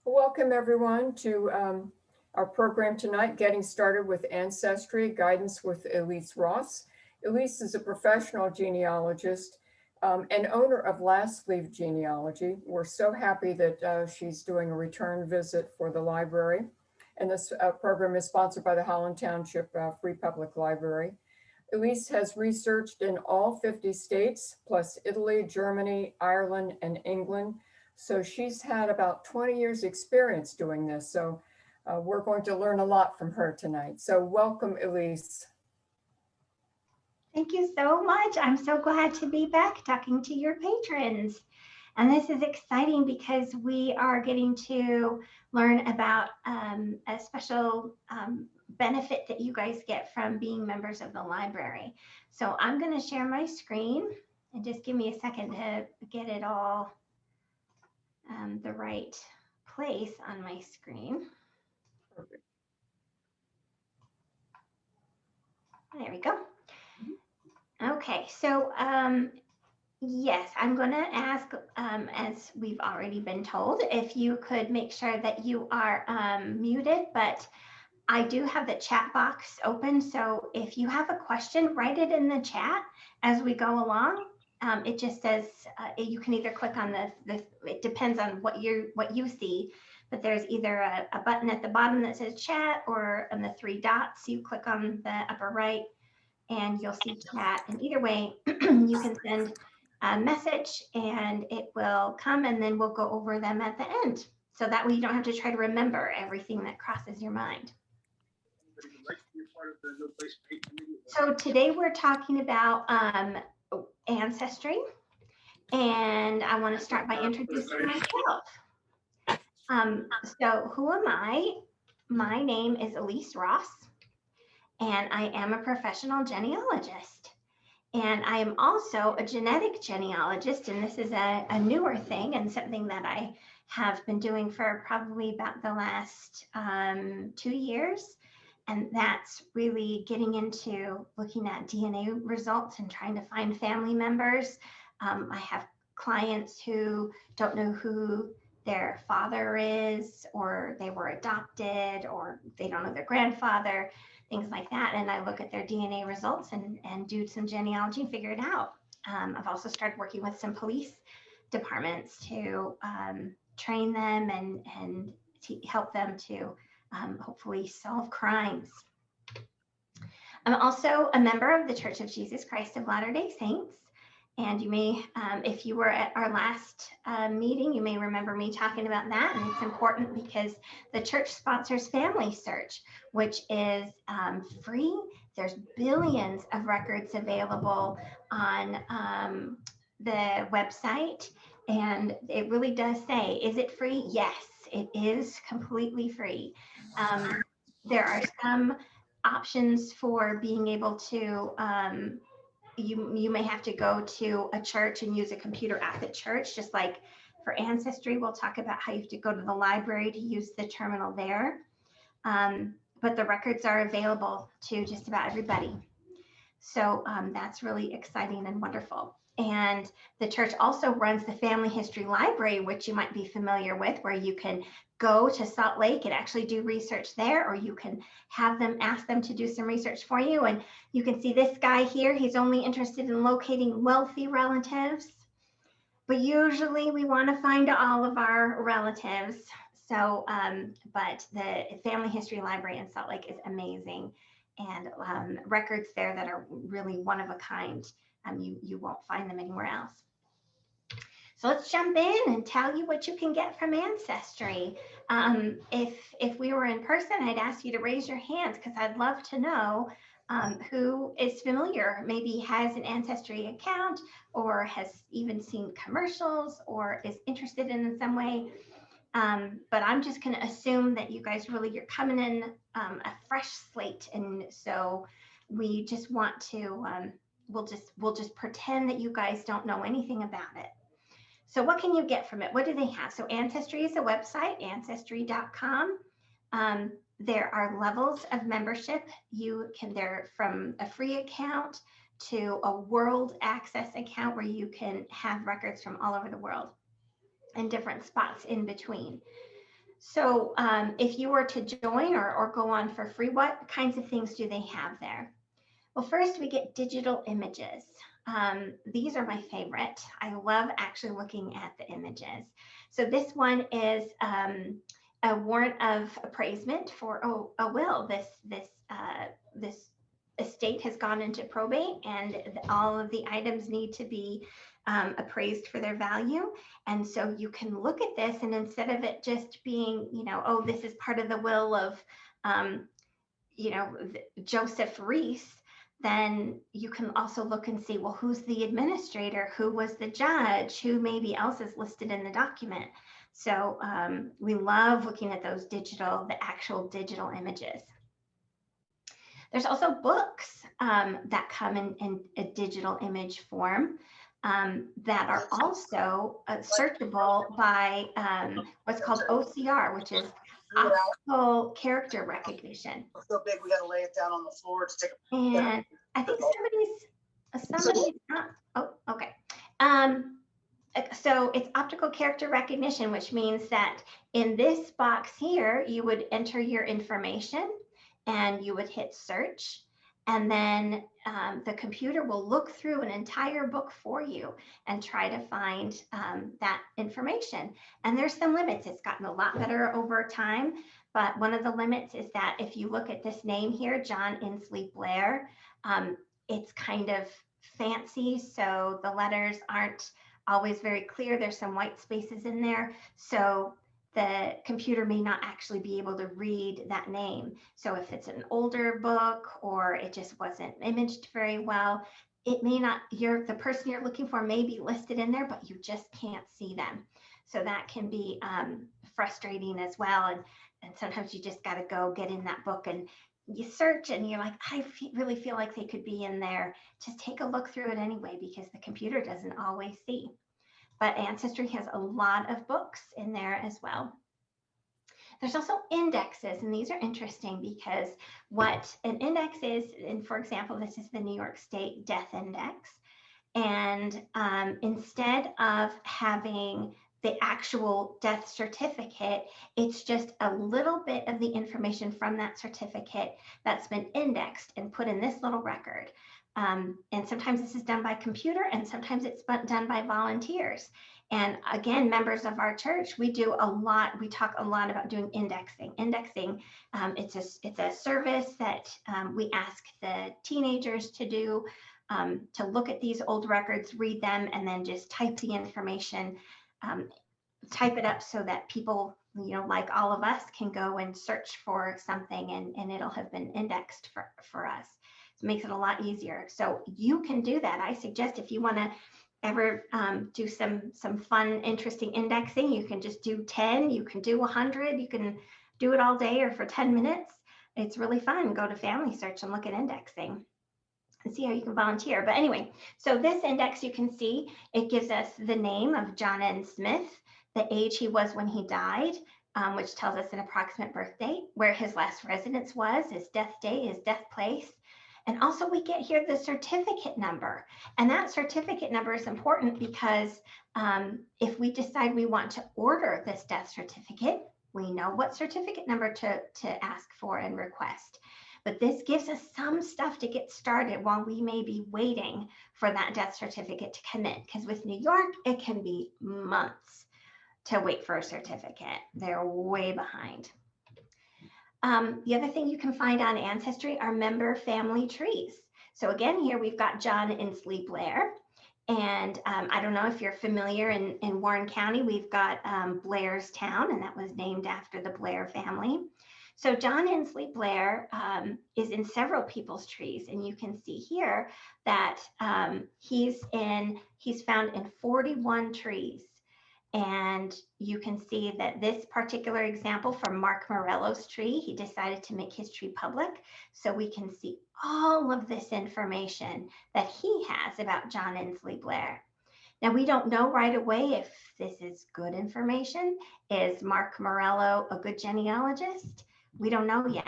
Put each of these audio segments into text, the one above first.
Welcome everyone to our program tonight, Getting Started with Ancestry, Guidance with Elyse Ross. Elyse is a professional genealogist and owner of Last Leaf Genealogy. We're so happy that she's doing a return visit for the library. And this program is sponsored by the Holland Township Free Public Library. Elyse has researched in all 50 states, plus Italy, Germany, Ireland, and England. So she's had about 20 years experience doing this. So we're going to learn a lot from her tonight. So welcome, Elyse. Thank you so much. I'm so glad to be back talking to your patrons. And this is exciting because we are getting to learn about a special benefit that you guys get from being members of the library. So I'm going to share my screen and just give me a second to get it all the right place on my screen. Perfect. There we go. Okay, so yes, I'm going to ask, as we've already been told, if you could make sure that you are muted, but I do have the chat box open. So if you have a question, write it in the chat as we go along. It just says you can either click on it depends on what you see, but there's either a button at the bottom that says chat, or on the three dots, you click on the upper right and you'll see chat. And either way, you can send a message and it will come, and then we'll go over them at the end. So that way you don't have to try to remember everything that crosses your mind. So today we're talking about ancestry, and I want to start by introducing myself. So who am I? My name is Elyse Ross, and I am a professional genealogist. And I am also a genetic genealogist, and this is a newer thing and something that I have been doing for probably about the last 2 years. And that's really getting into looking at DNA results and trying to find family members. I have clients who don't know who their father is, or they were adopted, or they don't know their grandfather, things like that. And I look at their DNA results and do some genealogy and figure it out. I've also started working with some police departments to train them and to help them to hopefully solve crimes. I'm also a member of the Church of Jesus Christ of Latter-day Saints. And you may, if you were at our last meeting, you may remember me talking about that. And it's important because the church sponsors Family Search, which is free. There's billions of records available on the website. And it really does say, is it free? Yes, it is completely free. There are some options for being able to, you may have to go to a church and use a computer at the church, just like for Ancestry, we'll talk about how you have to go to the library to use the terminal there. But the records are available to just about everybody. So that's really exciting and wonderful. And the church also runs the Family History Library, which you might be familiar with, where you can go to Salt Lake and actually do research there, or you can have them ask them to do some research for you. And you can see this guy here, he's only interested in locating wealthy relatives, but usually we want to find all of our relatives. So, but the Family History Library in Salt Lake is amazing, and records there that are really one of a kind. You won't find them anywhere else. So let's jump in and tell you what you can get from Ancestry. If we were in person, I'd ask you to raise your hands because I'd love to know who is familiar, maybe has an Ancestry account or has even seen commercials or is interested in some way. But I'm just going to assume that you guys really, you're coming in a fresh slate. And so we just want to, we'll just pretend that you guys don't know anything about it. So what can you get from it? What do they have? So Ancestry is a website, ancestry.com. There are levels of membership. They're from a free account to a world access account where you can have records from all over the world and different spots in between. So if you were to join or go on for free, what kinds of things do they have there? Well, first we get digital images. These are my favorite. I love actually looking at the images. So this one is a warrant of appraisement for a will. This estate has gone into probate, and all of the items need to be appraised for their value. And so you can look at this, and instead of it just being, oh, this is part of the will of, Joseph Reese, then you can also look and see, well, who's the administrator, who was the judge, who maybe else is listed in the document. So we love looking at those the actual digital images. There's also books that come in a digital image form that are also searchable by what's called OCR, which is optical character recognition. It's so big, we got to lay it down on the floor to take a. And I think somebody's not, oh, okay. So it's optical character recognition, which means that in this box here, you would enter your information and you would hit search. And then the computer will look through an entire book for you and try to find that information. And there's some limits. It's gotten a lot better over time. But one of the limits is that if you look at this name here, John Inslee Blair, it's kind of fancy. So the letters aren't always very clear. There's some white spaces in there. So the computer may not actually be able to read that name. So if it's an older book or it just wasn't imaged very well, it may not, the person you're looking for may be listed in there, but you just can't see them. So that can be frustrating as well. And sometimes you just got to go get in that book and you search and you're like, really feel like they could be in there. Just take a look through it anyway, because the computer doesn't always see. But Ancestry has a lot of books in there as well. There's also indexes, and these are interesting because what an index is, and for example, this is the New York State Death Index. And instead of having the actual death certificate, it's just a little bit of the information from that certificate that's been indexed and put in this little record. And sometimes this is done by computer, and sometimes it's done by volunteers. And again, members of our church, we talk a lot about doing indexing. Indexing, it's a service that we ask the teenagers to do, to look at these old records, read them, and then just type the information, type it up so that people, like all of us, can go and search for something and it'll have been indexed for us. It makes it a lot easier. So you can do that. I suggest if you want to ever do some fun, interesting indexing, you can just do 10, you can do 100, you can do it all day or for 10 minutes. It's really fun. Go to Family Search and look at indexing and see how you can volunteer. But anyway, so this index, you can see, it gives us the name of John N. Smith, the age he was when he died, which tells us an approximate birth date, where his last residence was, his death date, his death place. And also we get here the certificate number. And that certificate number is important because if we decide we want to order this death certificate, we know what certificate number to ask for and request. But this gives us some stuff to get started while we may be waiting for that death certificate to come in. Because with New York, it can be months to wait for a certificate. They're way behind. The other thing you can find on Ancestry are member family trees. So again, here we've got John Inslee Blair. And I don't know if you're familiar in Warren County, we've got Blairstown, and that was named after the Blair family. So John Inslee Blair is in several people's trees, and you can see here that he's found in 41 trees. And you can see that this particular example from Mark Morello's tree, he decided to make his tree public so we can see all of this information that he has about John Inslee Blair. Now, we don't know right away if this is good information. Is Mark Morello a good genealogist? We don't know yet,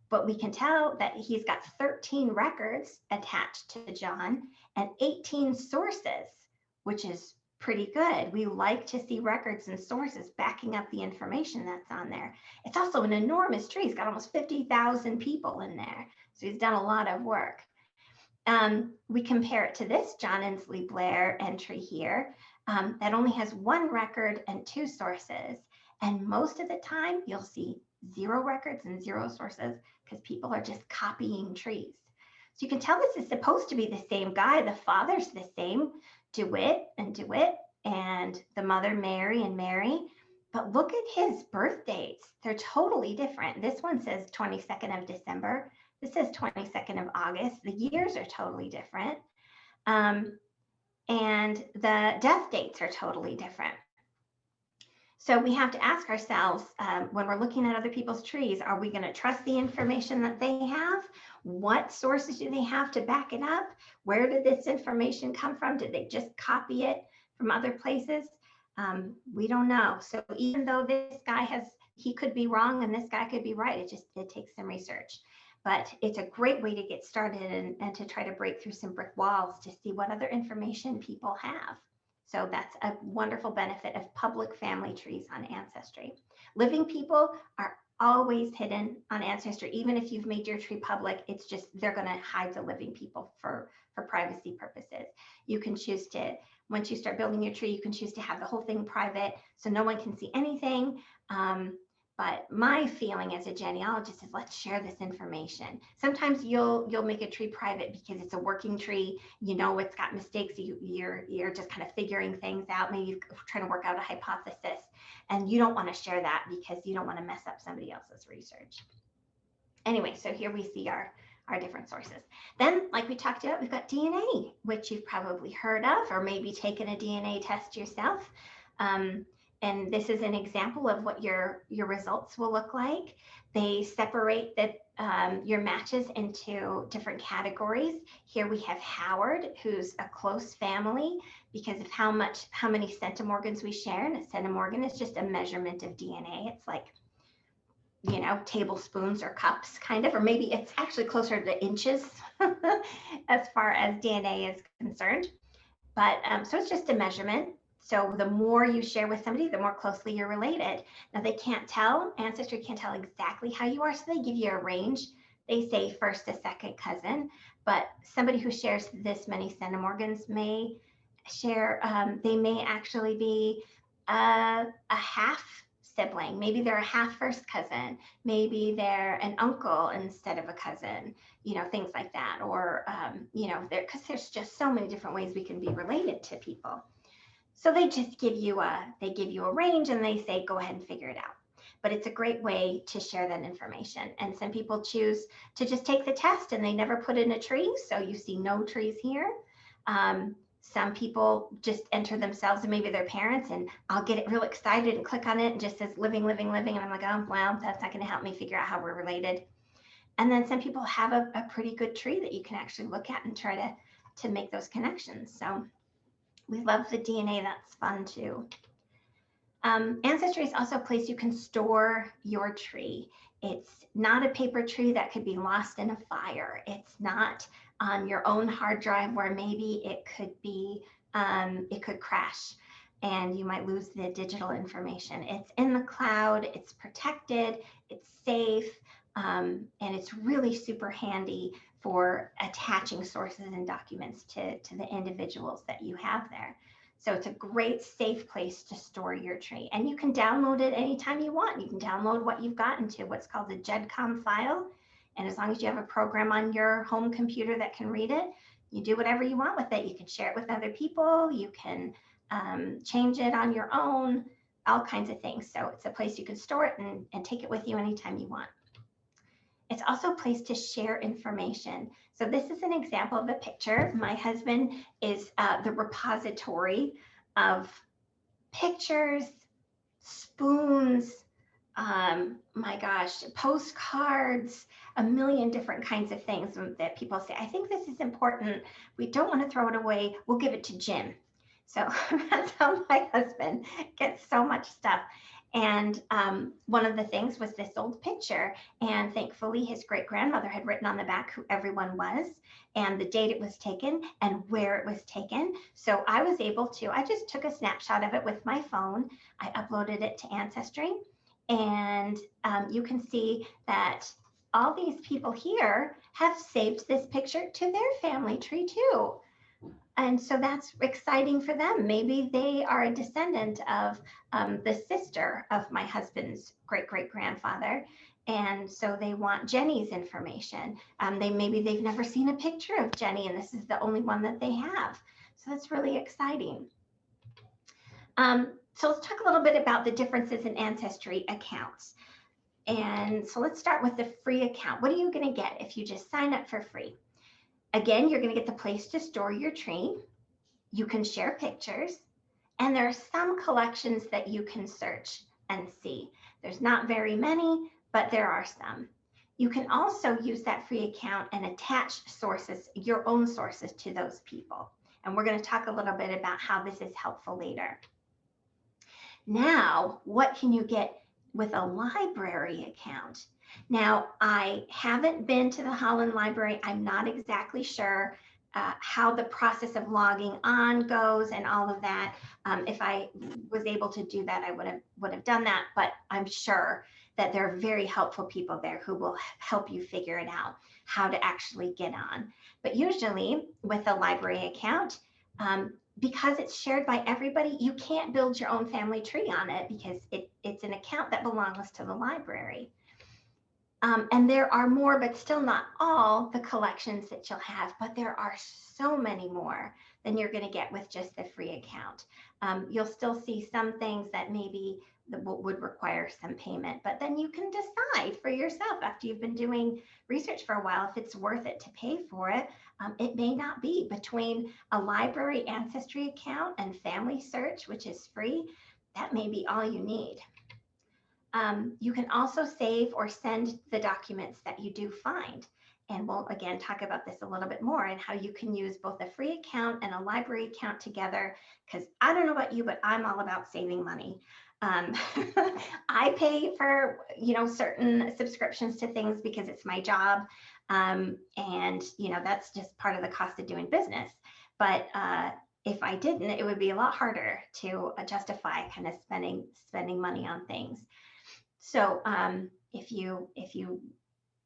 but we can tell that he's got 13 records attached to John and 18 sources, which is pretty good. We like to see records and sources backing up the information that's on there. It's also an enormous tree. It's got almost 50,000 people in there. So he's done a lot of work. We compare it to this John Inslee Blair entry here that only has one record and two sources. And most of the time you'll see 0 records and 0 sources because people are just copying trees. So you can tell this is supposed to be the same guy. The father's the same, DeWitt, and the mother Mary and Mary. But look at his birth dates. They're totally different. This one says 22nd of December. This says 22nd of August. The years are totally different. And the death dates are totally different. So we have to ask ourselves when we're looking at other people's trees, are we going to trust the information that they have? What sources do they have to back it up? Where did this information come from? Did they just copy it from other places? We don't know. So even though this guy he could be wrong and this guy could be right, it takes some research. But it's a great way to get started and to try to break through some brick walls to see what other information people have. So that's a wonderful benefit of public family trees on Ancestry. Living people are always hidden on Ancestry. Even if you've made your tree public, it's just they're going to hide the living people for privacy purposes. You can choose to, once you start building your tree, you can choose to have the whole thing private so no one can see anything. But my feeling as a genealogist is let's share this information. Sometimes you'll make a tree private because it's a working tree. You know it's got mistakes. You're just kind of figuring things out. Maybe you're trying to work out a hypothesis, and you don't want to share that because you don't want to mess up somebody else's research. Anyway, so here we see our different sources. Then, like we talked about, we've got DNA, which you've probably heard of or maybe taken a DNA test yourself. And this is an example of what your results will look like. They separate your matches into different categories. Here we have Howard, who's a close family because of how many centimorgans we share. And a centimorgan is just a measurement of DNA. It's like, tablespoons or cups kind of, or maybe it's actually closer to inches as far as DNA is concerned. But so it's just a measurement. So the more you share with somebody, the more closely you're related. Now they can't tell, Ancestry can't tell exactly how you are, so they give you a range. They say first to second cousin, but somebody who shares this many centimorgans may share, they may actually be a half sibling. Maybe they're a half first cousin. Maybe they're an uncle instead of a cousin, things like that. Or, because there's just so many different ways we can be related to people. So they just give you a range and they say, go ahead and figure it out. But it's a great way to share that information. And some people choose to just take the test and they never put in a tree. So you see no trees here. Some people just enter themselves and maybe their parents, and I'll get real excited and click on it and just says living. And I'm like, oh, well, that's not going to help me figure out how we're related. And then some people have a pretty good tree that you can actually look at and try to make those connections. So we love the DNA. That's fun too. Ancestry is also a place you can store your tree. It's not a paper tree that could be lost in a fire. It's not on your own hard drive where maybe it could crash and you might lose the digital information. It's in the cloud, it's protected, it's safe, and it's really super handy for attaching sources and documents to the individuals that you have there. So it's a great safe place to store your tree, and you can download it anytime you want. You can download what you've got into what's called a GEDCOM file. And as long as you have a program on your home computer that can read it, you do whatever you want with it. You can share it with other people. You can change it on your own, all kinds of things. So it's a place you can store it and take it with you anytime you want. It's also a place to share information. So this is an example of a picture. My husband is the repository of pictures, spoons, my gosh, postcards, a million different kinds of things that people say, I think this is important. We don't want to throw it away. We'll give it to Jim. So that's how my husband gets so much stuff. And one of the things was this old picture. And thankfully, his great grandmother had written on the back who everyone was and the date it was taken and where it was taken. So I was able to, I just took a snapshot of it with my phone. I uploaded it to Ancestry. And you can see that all these people here have saved this picture to their family tree too. And so that's exciting for them. Maybe they are a descendant of the sister of my husband's great-great-grandfather. And so they want Jenny's information. Maybe they've never seen a picture of Jenny and this is the only one that they have. So that's really exciting. So let's talk a little bit about the differences in Ancestry accounts. And so let's start with the free account. What are you going to get if you just sign up for free? Again, you're going to get the place to store your tree. You can share pictures, and there are some collections that you can search and see. There's not very many, but there are some. You can also use that free account and attach sources, your own sources to those people. And we're going to talk a little bit about how this is helpful later. Now, what can you get with a library account? Now, I haven't been to the Holland Library. I'm not exactly sure how the process of logging on goes and all of that. If I was able to do that, I would have done that, but I'm sure that there are very helpful people there who will help you figure it out, how to actually get on. But usually with a library account, because it's shared by everybody, you can't build your own family tree on it because it's an account that belongs to the library. And there are more, but still not all the collections that you'll have, but there are so many more than you're going to get with just the free account. You'll still see some things that maybe would require some payment, but then you can decide for yourself after you've been doing research for a while if it's worth it to pay for it. It may not be. Between a library Ancestry account and Family Search, which is free, that may be all you need. You can also save or send the documents that you do find. And we'll again talk about this a little bit more and how you can use both a free account and a library account together. Because I don't know about you, but I'm all about saving money. I pay for, certain subscriptions to things because it's my job. And, that's just part of the cost of doing business. But if I didn't, it would be a lot harder to justify kind of spending money on things. So if you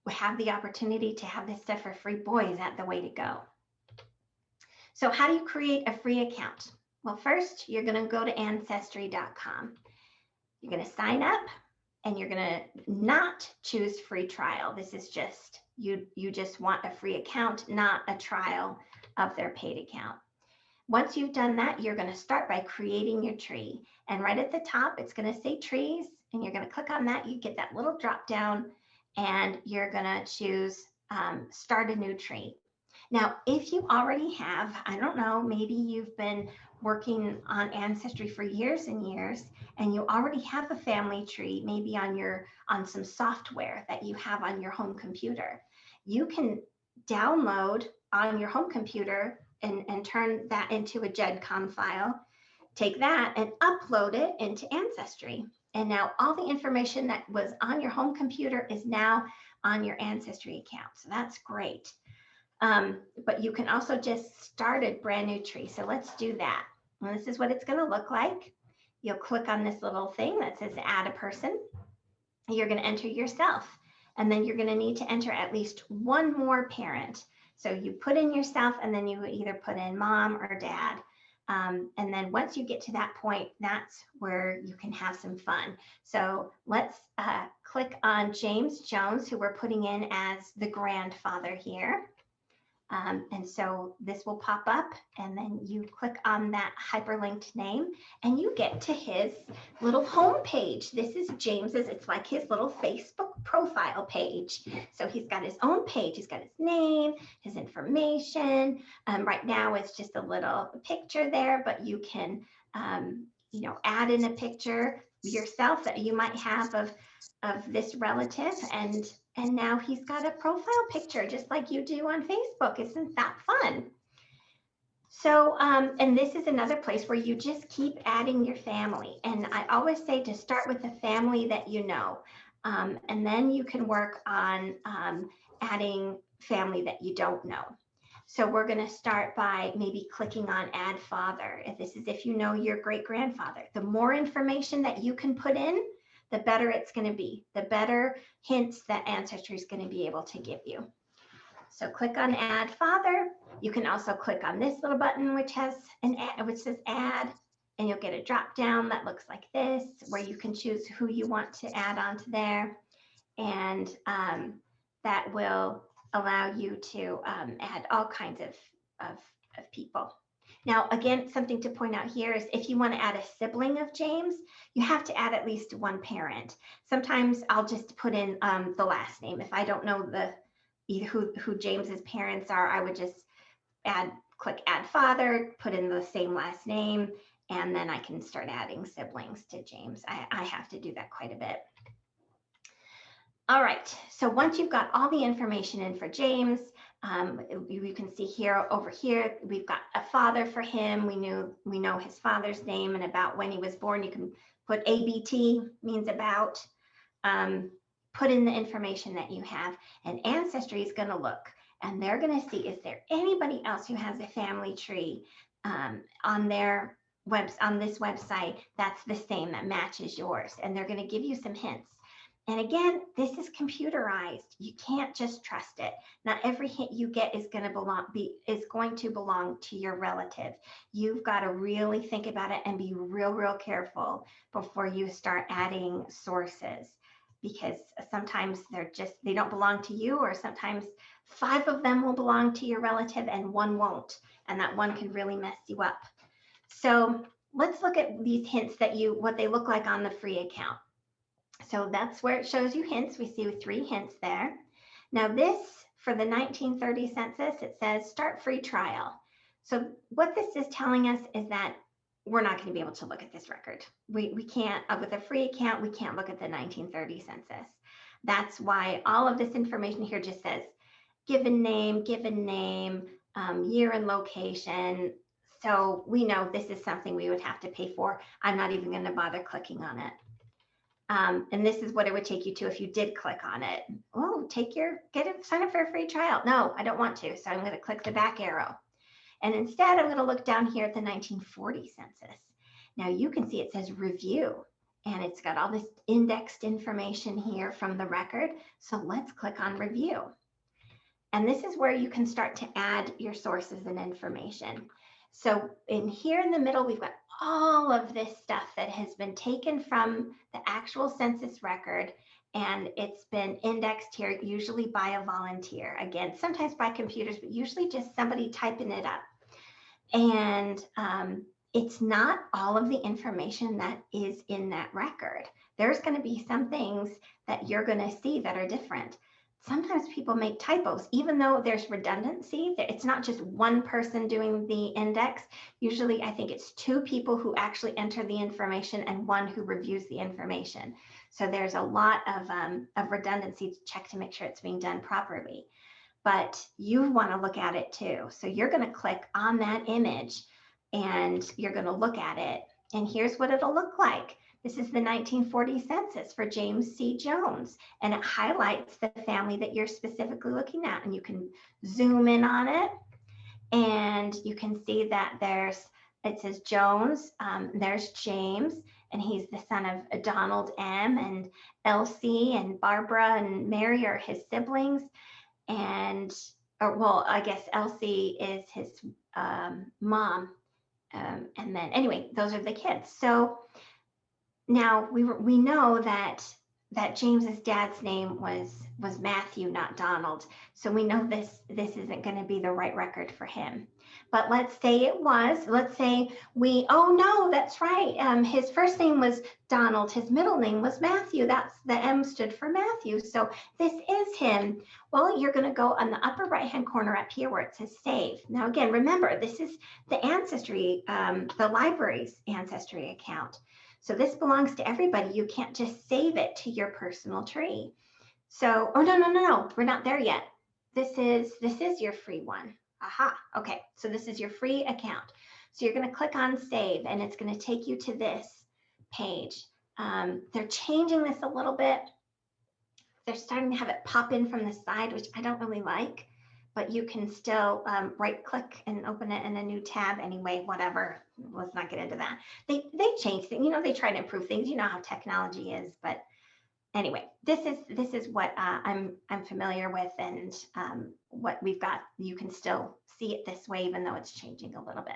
have the opportunity to have this stuff for free, boy, is that the way to go. So how do you create a free account? Well, first, you're going to go to ancestry.com. You're going to sign up and you're going to not choose free trial. This is just, you just want a free account, not a trial of their paid account. Once you've done that, you're going to start by creating your tree. And right at the top, it's going to say trees, and you're going to click on that. You get that little drop down, and you're going to choose start a new tree. Now, if you already have, I don't know, maybe you've been working on Ancestry for years and years, and you already have a family tree, maybe on some software that you have on your home computer. You can download on your home computer and turn that into a GEDCOM file, take that and upload it into Ancestry. And now all the information that was on your home computer is now on your Ancestry account. So that's great. But you can also just start a brand new tree. So let's do that. And this is what it's going to look like. You'll click on this little thing that says add a person. You're going to enter yourself. And then you're going to need to enter at least one more parent. So you put in yourself, and then you either put in mom or dad. And then once you get to that point, that's where you can have some fun. So let's click on James Jones, who we're putting in as the grandfather here. And so this will pop up, and then you click on that hyperlinked name and you get to his little home page. This is James's, it's like his little Facebook profile page. So he's got his own page. He's got his name, his information. Right now it's just a little picture there, but you can, add in a picture yourself that you might have of this relative, and now he's got a profile picture just like you do on Facebook. Isn't that fun? So, and this is another place where you just keep adding your family. And I always say to start with the family that you know, and then you can work on adding family that you don't know. So we're going to start by maybe clicking on add father. If this is if you know your great grandfather, the more information that you can put in, the better it's going to be, the better hints that Ancestry is going to be able to give you. So click on add father. You can also click on this little button, which has an add, which says add, and you'll get a drop down that looks like this, where you can choose who you want to add onto there. And that will allow you to add all kinds of people. Now, again, something to point out here is if you want to add a sibling of James, you have to add at least one parent. Sometimes I'll just put in the last name. If I don't know who James's parents are, I would just click add father, put in the same last name, and then I can start adding siblings to James. I have to do that quite a bit. All right, so once you've got all the information in for James, you can see here, over here, we've got a father for him. We know his father's name and about when he was born. You can put ABT, means about. Put in the information that you have, and Ancestry is going to look, and they're going to see, is there anybody else who has a family tree on their on this website that's the same, that matches yours, and they're going to give you some hints. And again, this is computerized. You can't just trust it. Not every hint you get is going to belong to your relative. You've got to really think about it and be real careful before you start adding sources, because sometimes they don't belong to you, or sometimes 5 of them will belong to your relative and 1 won't, and that one can really mess you up. So let's look at these hints what they look like on the free account. So that's where it shows you hints. We see 3 hints there. Now this, for the 1930 census, it says start free trial. So what this is telling us is that we're not going to be able to look at this record. We can't, with a free account, we can't look at the 1930 census. That's why all of this information here just says given name, year and location. So we know this is something we would have to pay for. I'm not even going to bother clicking on it. And this is what it would take you to if you did click on it. Oh, sign up for a free trial. No, I don't want to. So I'm going to click the back arrow. And instead, I'm going to look down here at the 1940 census. Now you can see it says review, and it's got all this indexed information here from the record. So let's click on review. And this is where you can start to add your sources and information. So in here in the middle, we've got all of this stuff that has been taken from the actual census record, and it's been indexed here, usually by a volunteer. Again, sometimes by computers, but usually just somebody typing it up. And it's not all of the information that is in that record. There's going to be some things that you're going to see that are different. Sometimes people make typos, even though there's redundancy. It's not just one person doing the index. Usually, I think it's 2 people who actually enter the information and 1 who reviews the information. So there's a lot of redundancy to check to make sure it's being done properly. But you want to look at it too. So you're going to click on that image and you're going to look at it. And here's what it'll look like. This is the 1940 census for James C. Jones, and it highlights the family that you're specifically looking at. And you can zoom in on it, and you can see that it says Jones, there's James, and he's the son of Donald M. and Elsie, and Barbara and Mary are his siblings. And, I guess Elsie is his mom. And then anyway, those are the kids. So now we know that James's dad's name was Matthew, not Donald. So we know this isn't going to be the right record for him. But let's say it was. Let's say oh no, that's right. His first name was Donald. His middle name was Matthew. That's the M stood for Matthew. So this is him. Well, you're going to go on the upper right-hand corner up here where it says save. Now again, remember, this is the Ancestry, the library's Ancestry account. So this belongs to everybody. You can't just save it to your personal tree. So, oh no, we're not there yet. This is your free one. Aha, okay, so this is your free account. So you're going to click on save and it's going to take you to this page. They're changing this a little bit. They're starting to have it pop in from the side, which I don't really like, but you can still right click and open it in a new tab anyway, whatever. Let's not get into that. They change things, they try to improve things. You know how technology is, but anyway, this is what I'm familiar with, and what we've got. You can still see it this way, even though it's changing a little bit.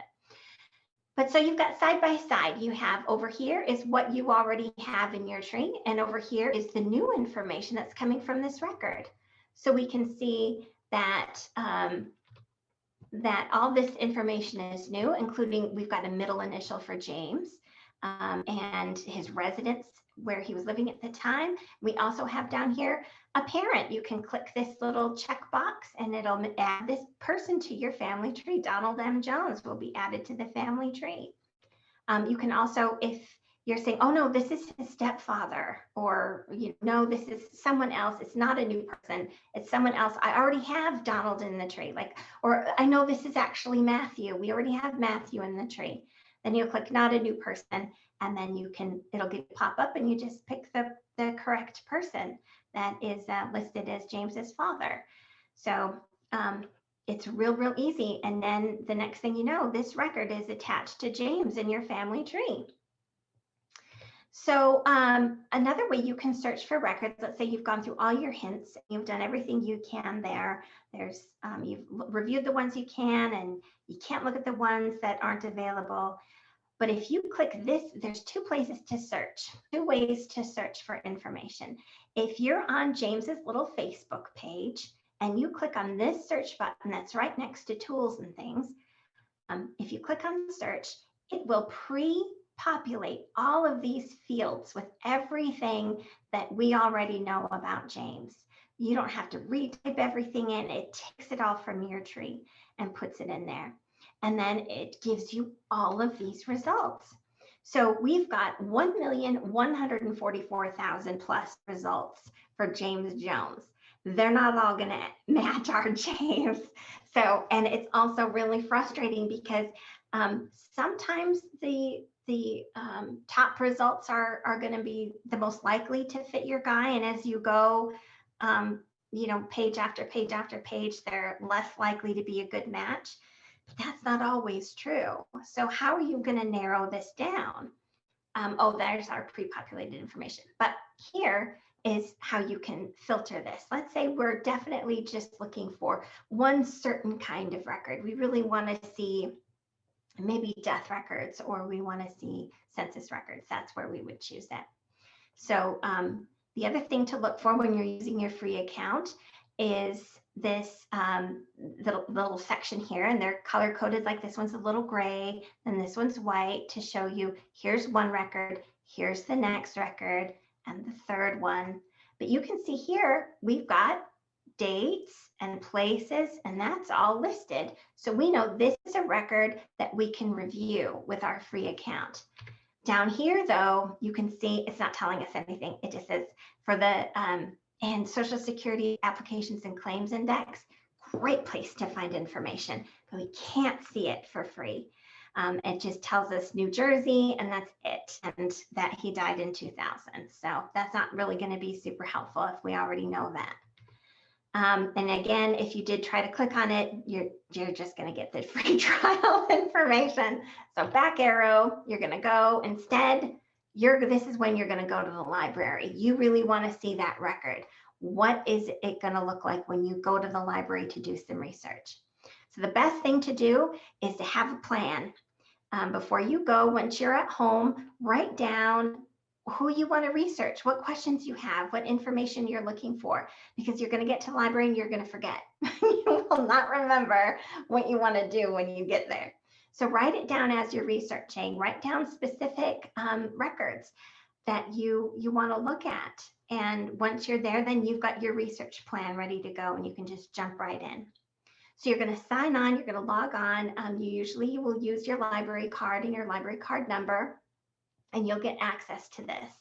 But so you've got side by side, you have over here is what you already have in your tree, and over here is the new information that's coming from this record. So we can see that that all this information is new, including we've got a middle initial for James and his residence where he was living at the time. We also have down here a parent. You can click this little checkbox and it'll add this person to your family tree. Donald M. Jones will be added to the family tree. You can also, if you're saying, oh no, this is his stepfather, or no, this is someone else. It's not a new person. It's someone else. I already have Donald in the tree, or I know this is actually Matthew. We already have Matthew in the tree. Then you'll click not a new person, and then it'll pop up and you just pick the correct person that is listed as James's father. So it's real easy. And then the next thing you know, this record is attached to James in your family tree. So another way you can search for records, let's say you've gone through all your hints, you've done everything you can there. You've reviewed the ones you can, and you can't look at the ones that aren't available. But if you click this, there's two places to search, two ways to search for information. If you're on James's little Facebook page and you click on this search button that's right next to tools and things, if you click on search, it will pre-populate all of these fields with everything that we already know about James. You don't have to retype everything in. It takes it all from your tree and puts it in there. And then it gives you all of these results. So we've got 1,144,000 plus results for James Jones. They're not all going to match our James. So, and it's also really frustrating because sometimes the top results are going to be the most likely to fit your guy. And as you go, page after page after page, they're less likely to be a good match. But that's not always true. So how are you going to narrow this down? There's our pre-populated information. But here is how you can filter this. Let's say we're definitely just looking for one certain kind of record. We really want to see maybe death records, or we want to see census records. That's where we would choose that. So the other thing to look for when you're using your free account is this little section here, and they're color coded. Like this one's a little gray and this one's white to show you here's one record, here's the next record, and the third one. But you can see here we've got dates and places, and that's all listed. So we know this is a record that we can review with our free account. Down here though, you can see it's not telling us anything. It just says for the and Social Security Applications and Claims Index, great place to find information, but we can't see it for free. It just tells us New Jersey, and that's it, and that he died in 2000. So that's not really going to be super helpful if we already know that. And again, if you did try to click on it, you're just going to get the free trial information. So back arrow, you're going to go instead. This is when you're going to go to the library. You really want to see that record. What is it going to look like when you go to the library to do some research? So the best thing to do is to have a plan. Before you go, once you're at home, write down who you want to research, what questions you have, what information you're looking for, because you're going to get to the library and you're going to forget. You will not remember what you want to do when you get there. So write it down as you're researching. Write down specific records that you want to look at. And once you're there, then you've got your research plan ready to go, and you can just jump right in. So you're going to sign on, you're going to log on. You will use your library card and your library card number, and you'll get access to this.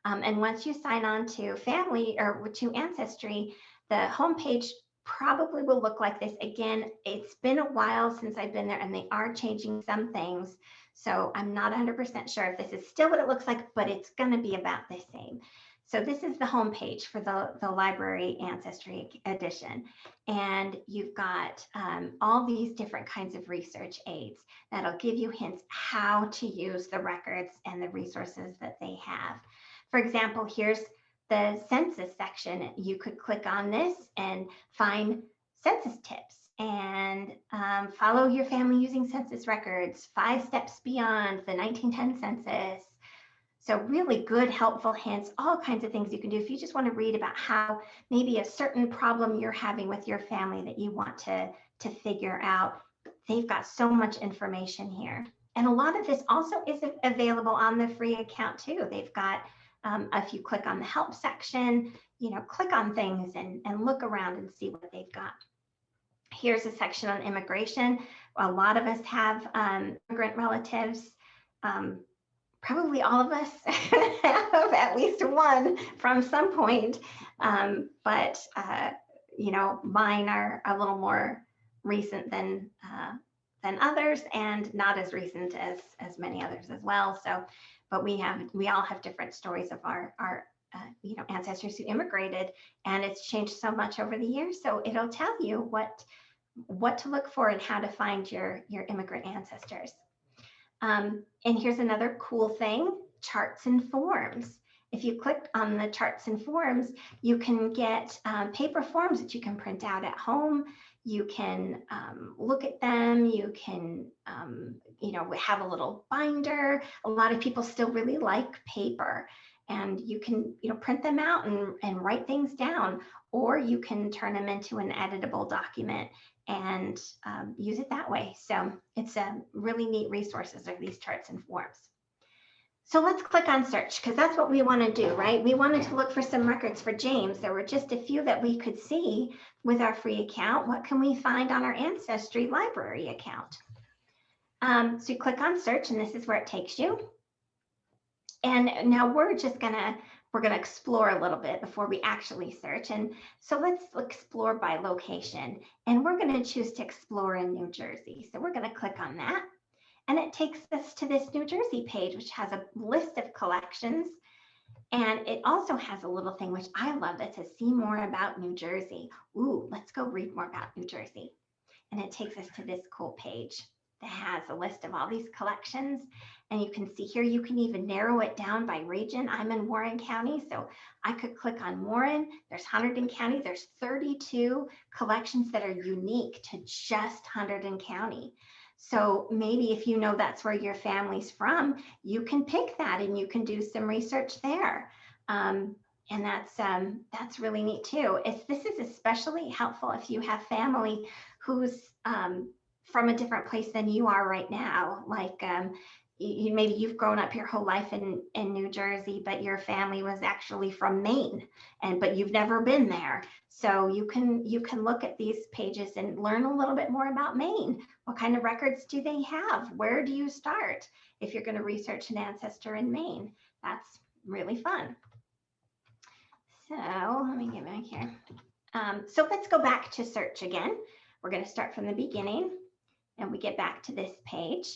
And once you sign on to Family or to Ancestry, the homepage probably will look like this. Again, it's been a while since I've been there and they are changing some things. So I'm not 100% sure if this is still what it looks like, but it's going to be about the same. So this is the home page for the library Ancestry edition. And you've got all these different kinds of research aids that'll give you hints how to use the records and the resources that they have. For example, here's the census section. You could click on this and find census tips and follow your family using census records, 5 steps beyond the 1910 census. So really good, helpful hints, all kinds of things you can do if you just want to read about how maybe a certain problem you're having with your family that you want to figure out. They've got so much information here. And a lot of this also is available on the free account too. They've got, if you click on the help section, click on things and look around and see what they've got. Here's a section on immigration. A lot of us have immigrant relatives. Probably all of us have at least one from some point, but mine are a little more recent than others, and not as recent as many others as well. So, but we all have different stories of our ancestors who immigrated, and it's changed so much over the years. So it'll tell you what to look for and how to find your immigrant ancestors. And here's another cool thing, charts and forms. If you click on the charts and forms, you can get paper forms that you can print out at home. You can look at them. You can, have a little binder. A lot of people still really like paper, and you can, print them out and write things down, or you can turn them into an editable document and use it that way. So it's a really neat resources of these charts and forms. So let's click on search, because that's what we want to do, right? We wanted to look for some records for James. There were just a few that we could see with our free account. What can we find on our Ancestry library account? So you click on search, and this is where it takes you. And now we're gonna explore a little bit before we actually search. And so let's explore by location. And we're gonna choose to explore in New Jersey. So we're gonna click on that. And it takes us to this New Jersey page, which has a list of collections. And it also has a little thing, which I love, that says see more about New Jersey. Ooh, let's go read more about New Jersey. And it takes us to this cool page that has a list of all these collections. And you can see here, you can even narrow it down by region. I'm in Warren County, so I could click on Warren. There's Hunterdon County. There's 32 collections that are unique to just Hunterdon County. So maybe if you know that's where your family's from, you can pick that and you can do some research there. And that's really neat too. This is especially helpful if you have family who's from a different place than you are right now. Like maybe you've grown up your whole life in New Jersey, but your family was actually from Maine, but you've never been there. So you can look at these pages and learn a little bit more about Maine. What kind of records do they have? Where do you start if you're going to research an ancestor in Maine? That's really fun. So let me get back here. So let's go back to search again. We're going to start from the beginning, and we get back to this page.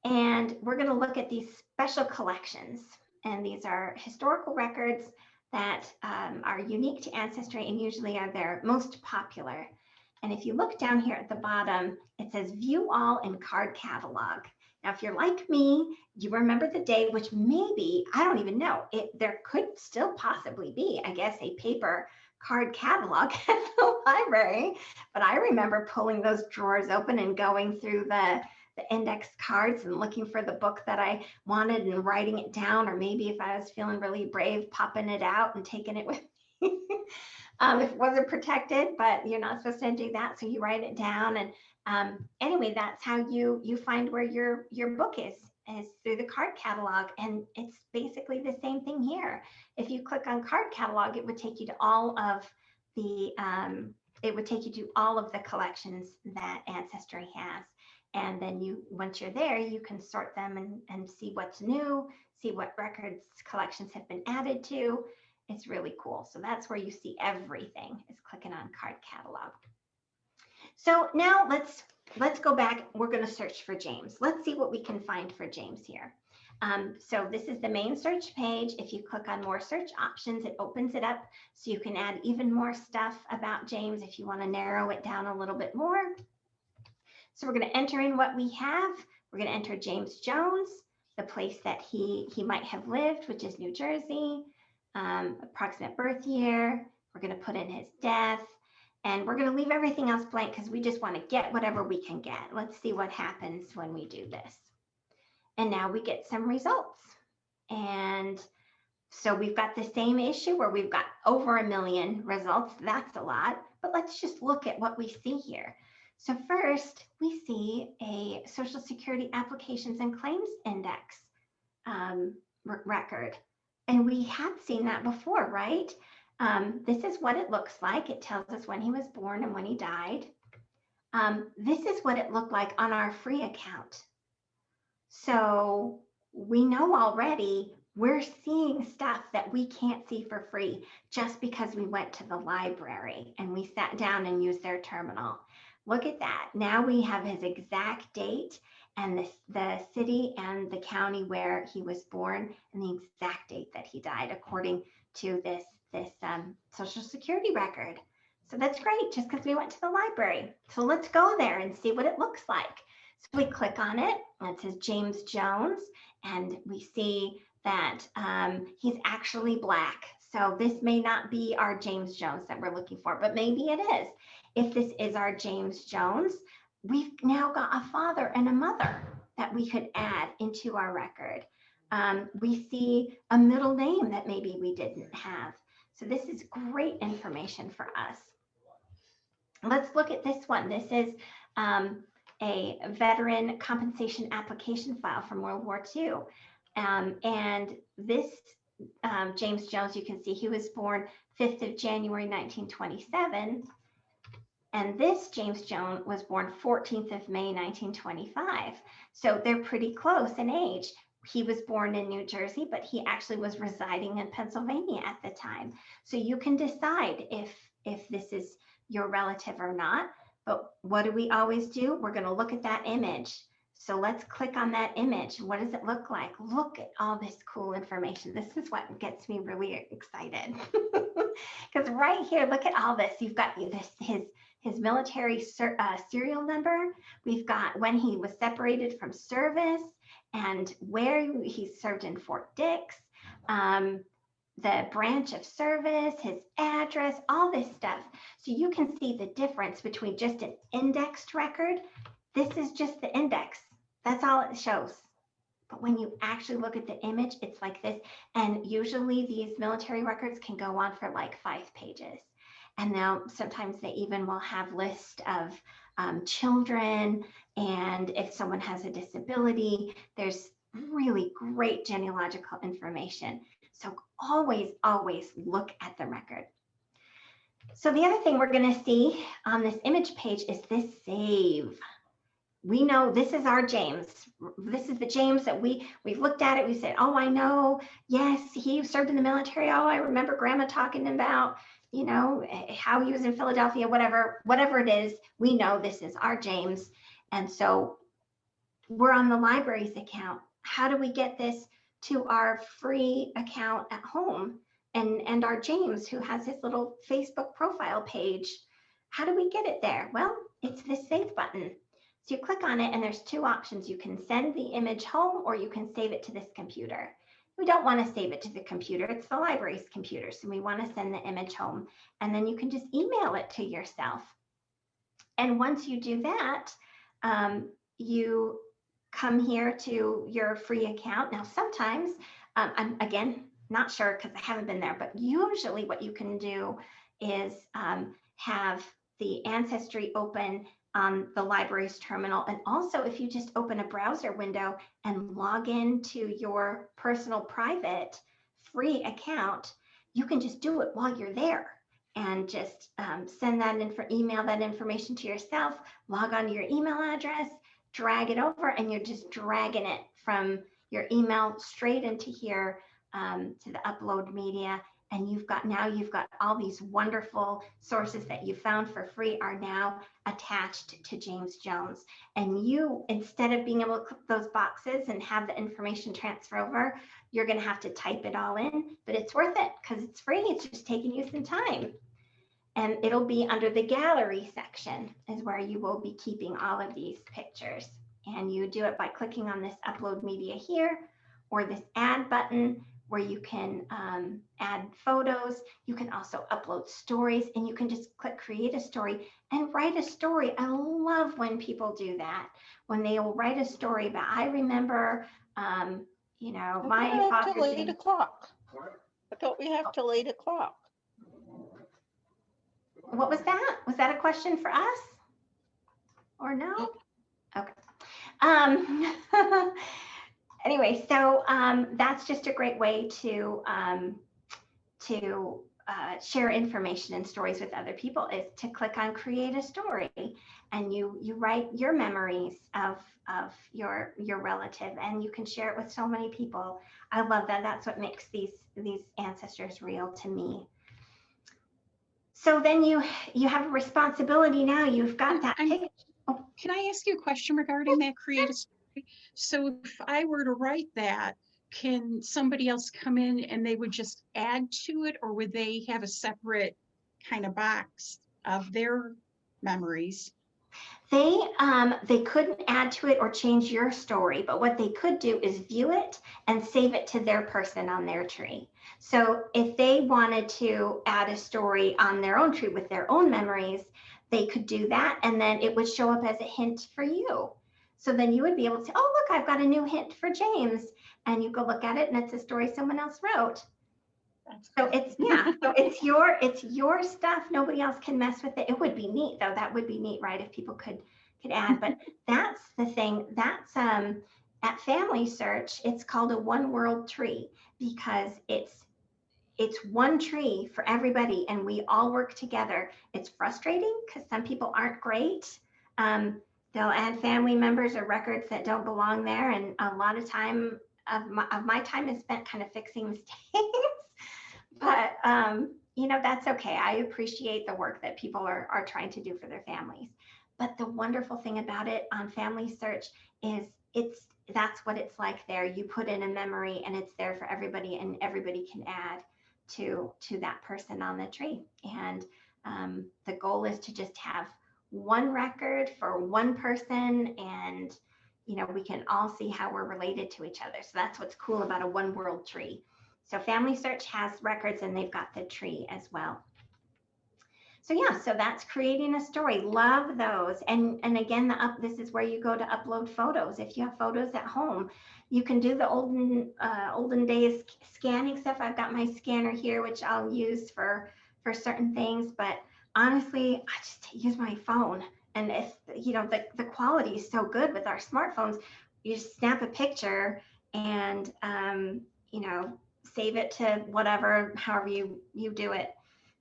And we're going to look at these special collections. And these are historical records that are unique to Ancestry and usually are their most popular. And if you look down here at the bottom, it says view all in card catalog. Now, if you're like me, you remember the day, which maybe, I don't even know, there could still possibly be, I guess, a paper card catalog at the library. But I remember pulling those drawers open and going through the index cards and looking for the book that I wanted and writing it down, or maybe if I was feeling really brave, popping it out and taking it with me. If it wasn't protected, but you're not supposed to do that, so you write it down. And anyway, that's how you find where your book is through the card catalog. And it's basically the same thing here. If you click on card catalog, it would take you to all of the collections that Ancestry has. And then once you're there, you can sort them and see what's new, see what records collections have been added to. It's really cool. So that's where you see everything, is clicking on card catalog. So now let's go back. We're going to search for James. Let's see what we can find for James here. So this is the main search page. If you click on more search options, it opens it up so you can add even more stuff about James if you want to narrow it down a little bit more. So we're going to enter in what we have. We're going to enter James Jones, the place that he might have lived, which is New Jersey, approximate birth year. We're going to put in his death, and we're going to leave everything else blank because we just want to get whatever we can get. Let's see what happens when we do this. And now we get some results. And so we've got the same issue where we've got over 1 million results. That's a lot, but let's just look at what we see here. So first, we see a Social Security Applications and Claims Index record. And we have seen that before, right? This is what it looks like. It tells us when he was born and when he died. This is what it looked like on our free account. So we know already we're seeing stuff that we can't see for free just because we went to the library and we sat down and used their terminal. Look at that. Now we have his exact date and the city and the county where he was born and the exact date that he died according to this Social Security record. So that's great, just because we went to the library. So let's go there and see what it looks like. So we click on it, and it says James Jones, and we see that he's actually Black. So this may not be our James Jones that we're looking for, but maybe it is. If this is our James Jones, we've now got a father and a mother that we could add into our record. We see a middle name that maybe we didn't have. So this is great information for us. Let's look at this one. This is a veteran compensation application file from World War II. And this James Jones, you can see he was born 5th of January, 1927. And this James Jones was born 14th of May, 1925. So they're pretty close in age. He was born in New Jersey, but he actually was residing in Pennsylvania at the time. So you can decide if this is your relative or not. But what do we always do? We're going to look at that image. So let's click on that image. What does it look like? Look at all this cool information. This is what gets me really excited. Because right here, look at all this. You've got his military serial number. We've got when he was separated from service and where he served in Fort Dix, the branch of service, his address, all this stuff. So you can see the difference between just an indexed record. This is just the index. That's all it shows. But when you actually look at the image, it's like this. And usually these military records can go on for like 5 pages. And now sometimes they even will have lists of children. And if someone has a disability, there's really great genealogical information. So always, always look at the record. So the other thing we're going to see on this image page is this save. We know this is our James. This is the James that we've looked at it. We said, oh, I know. Yes, he served in the military. Oh, I remember grandma talking about, you know, how he was in Philadelphia, whatever it is. We know this is our James. And so we're on the library's account. How do we get this to our free account at home? And our James, who has his little Facebook profile page, how do we get it there? Well, it's this save button. So you click on it and there's 2 options. You can send the image home or you can save it to this computer. We don't want to save it to the computer. It's the library's computer. So we want to send the image home and then you can just email it to yourself. And once you do that, you come here to your free account. Now, sometimes, I'm again, not sure because I haven't been there, but usually what you can do is have the Ancestry open on the library's terminal. And also if you just open a browser window and log into your personal private free account, you can just do it while you're there and just send that email that information to yourself, log on to your email address, drag it over, and you're just dragging it from your email straight into here to the upload media. And you've got all these wonderful sources that you found for free are now attached to James Jones. And you, instead of being able to click those boxes and have the information transfer over, you're going to have to type it all in, but it's worth it because it's free. It's just taking you some time. And it'll be under the gallery section is where you will be keeping all of these pictures. And you do it by clicking on this upload media here, or this add button where you can add photos. You can also upload stories, and you can just click create a story and write a story. I love when people do that, when they will write a story. But I remember, you know, my father till 8 saying, o'clock. I thought we have till 8 o'clock. what was that? Was that a question for us? Or no? Okay. Anyway, so that's just a great way to share information and stories with other people, is to click on create a story, and you write your memories of your relative, and you can share it with so many people. I love that. That's what makes these ancestors real to me. So then you have a responsibility now. You've got that picture. Oh. Can I ask you a question regarding that create a story? So if I were to write that, can somebody else come in and they would just add to it, or would they have a separate kind of box of their memories? They couldn't add to it or change your story, but what they could do is view it and save it to their person on their tree. So if they wanted to add a story on their own tree with their own memories, they could do that, and then it would show up as a hint for you. So then you would be able to say, oh, look, I've got a new hint for James. And you go look at it, and it's a story someone else wrote. So it's, yeah, so it's your stuff. Nobody else can mess with it. It would be neat, though. That would be neat, right? If people could add. But that's the thing. That's at Family Search, it's called a one world tree, because it's one tree for everybody, and we all work together. It's frustrating because some people aren't great. They'll add family members or records that don't belong there, and a lot of time of my time is spent kind of fixing mistakes. But you know, that's okay. I appreciate the work that people are trying to do for their families. But the wonderful thing about it on Family Search is that's what it's like there. You put in a memory, and it's there for everybody, and everybody can add to that person on the tree. And the goal is to just have one record for one person, and you know, we can all see how we're related to each other. So that's what's cool about a one world tree. So Family Search has records, and they've got the tree as well. So yeah, so that's creating a story. Love those. And again, this is where you go to upload photos. If you have photos at home, you can do the olden days scanning stuff. I've got my scanner here, which I'll use for certain things. But honestly, I just use my phone. And if, you know, the quality is so good with our smartphones, you just snap a picture and, you know, save it to whatever, however you do it,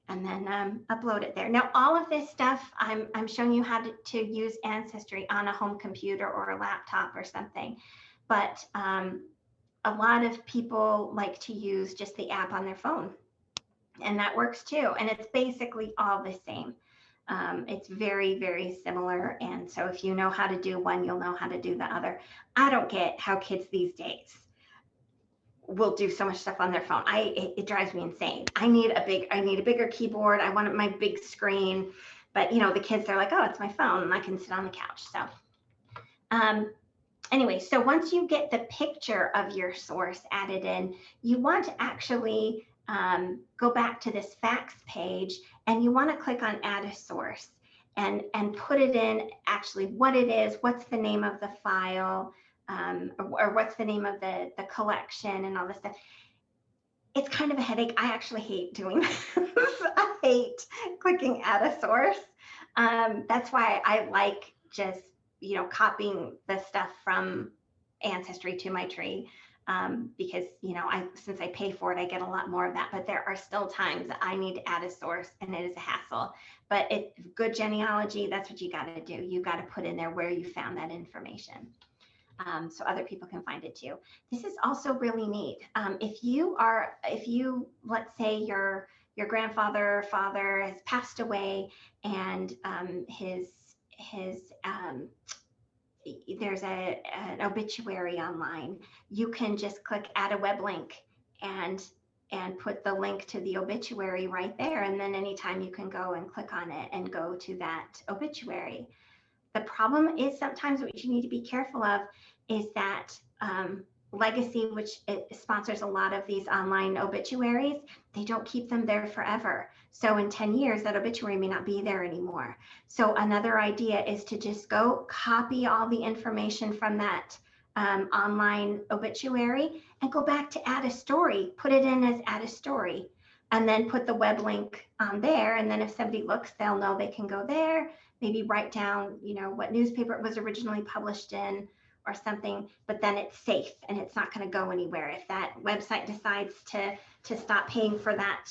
and then upload it there. Now, all of this stuff, I'm showing you how to use Ancestry on a home computer or a laptop or something. But a lot of people like to use just the app on their phone, and that works too. And it's basically all the same. It's very, very similar. And so if you know how to do one, you'll know how to do the other. I don't get how kids these days will do so much stuff on their phone. It drives me insane. I need a bigger keyboard. I want my big screen, but you know, the kids are like, oh, it's my phone, and I can sit on the couch. So anyway, so once you get the picture of your source added in, you want to actually go back to this facts page, and you want to click on add a source and put it in actually what it is, what's the name of the file, or what's the name of the collection and all this stuff. It's kind of a headache. I actually hate doing this. I hate clicking add a source. That's why I like just, you know, copying the stuff from Ancestry to my tree, because, you know, since I pay for it, I get a lot more of that. But there are still times that I need to add a source, and it is a hassle. But good genealogy, that's what you got to do. You got to put in there where you found that information. so other people can find it too. This is also really neat. If you, let's say your grandfather or father has passed away, and there's an obituary online, you can just click add a web link and put the link to the obituary right there. And then anytime you can go and click on it and go to that obituary. The problem is sometimes what you need to be careful of is that Legacy, which it sponsors a lot of these online obituaries, they don't keep them there forever. So in 10 years, that obituary may not be there anymore. So another idea is to just go copy all the information from that online obituary and go back to add a story, put it in as add a story, and then put the web link on there. And then if somebody looks, they'll know they can go there, maybe write down, what newspaper it was originally published in or something, but then it's safe and it's not going to go anywhere. If that website decides to stop paying for that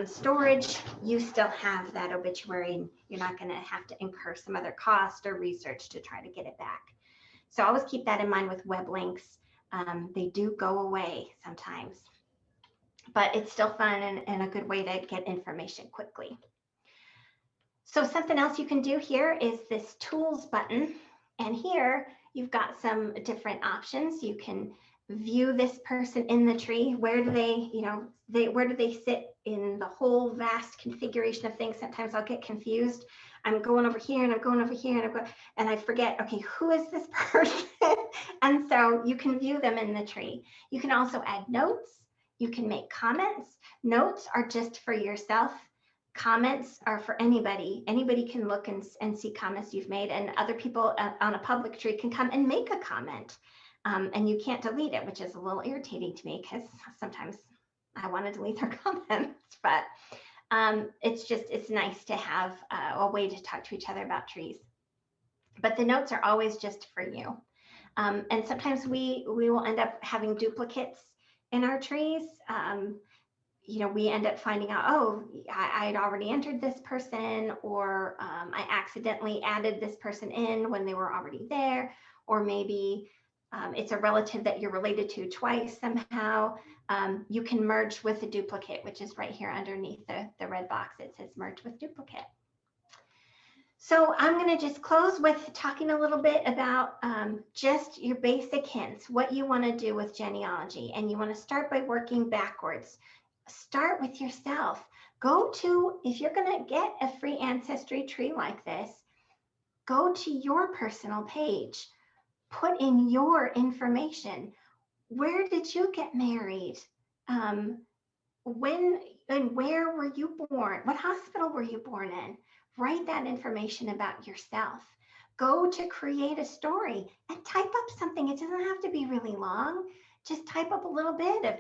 storage, you still have that obituary and you're not going to have to incur some other cost or research to try to get it back. So always keep that in mind with web links. They do go away sometimes, but it's still fun and a good way to get information quickly. So something else you can do here is this tools button. And here you've got some different options. You can view this person in the tree. Where do they, where do they sit in the whole vast configuration of things? Sometimes I'll get confused. I'm going over here and I'm going over here and I forget, okay, who is this person? And so you can view them in the tree. You can also add notes. You can make comments. Notes are just for yourself. Comments are for anybody. Anybody can look and see comments you've made, and other people on a public tree can come and make a comment. And you can't delete it, which is a little irritating to me because sometimes I want to delete their comments, but it's nice to have a way to talk to each other about trees. But the notes are always just for you. And sometimes we will end up having duplicates in our trees. We end up finding out, oh, I'd already entered this person, or I accidentally added this person in when they were already there, or maybe it's a relative that you're related to twice somehow. You can merge with a duplicate, which is right here underneath the red box. It says merge with duplicate. So I'm going to just close with talking a little bit about just your basic hints, what you want to do with genealogy. And you want to start by working backwards. Start with yourself. If you're going to get a free ancestry tree like this, go to your personal page. Put in your information. Where did you get married? When and where were you born? What hospital were you born in? Write that information about yourself. Go to create a story and type up something. It doesn't have to be really long. Just type up a little bit of,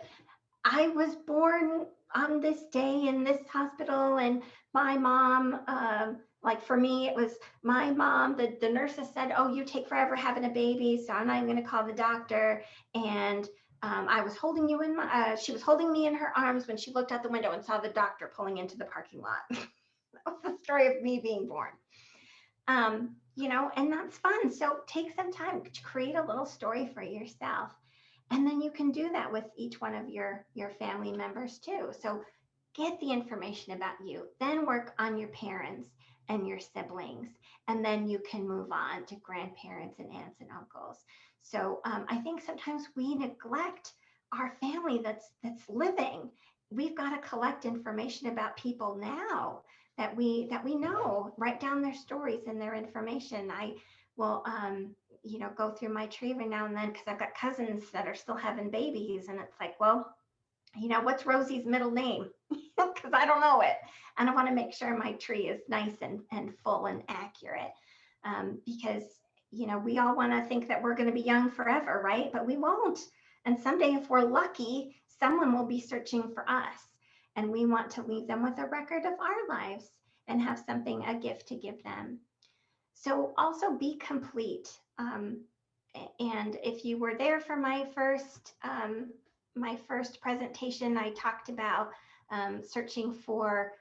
I was born on this day in this hospital, and my mom, like for me, it was my mom, the nurses said, oh, you take forever having a baby, so I'm not even going to call the doctor. And I was holding you in she was holding me in her arms when she looked out the window and saw the doctor pulling into the parking lot. That was the story of me being born. And that's fun. So take some time to create a little story for yourself. And then you can do that with each one of your family members too. So get the information about you, then work on your parents and your siblings, and then you can move on to grandparents and aunts and uncles. So I think sometimes we neglect our family that's living. We've got to collect information about people now that we know. Write down their stories and their information. I will go through my tree every now and then because I've got cousins that are still having babies, and it's like, well, what's Rosie's middle name? Because I don't know it. And I want to make sure my tree is nice and full and accurate, because we all want to think that we're going to be young forever, right? But we won't. And someday, if we're lucky, someone will be searching for us, and we want to leave them with a record of our lives and have something, a gift to give them. So also be complete. And if you were there for my first presentation, I talked about searching for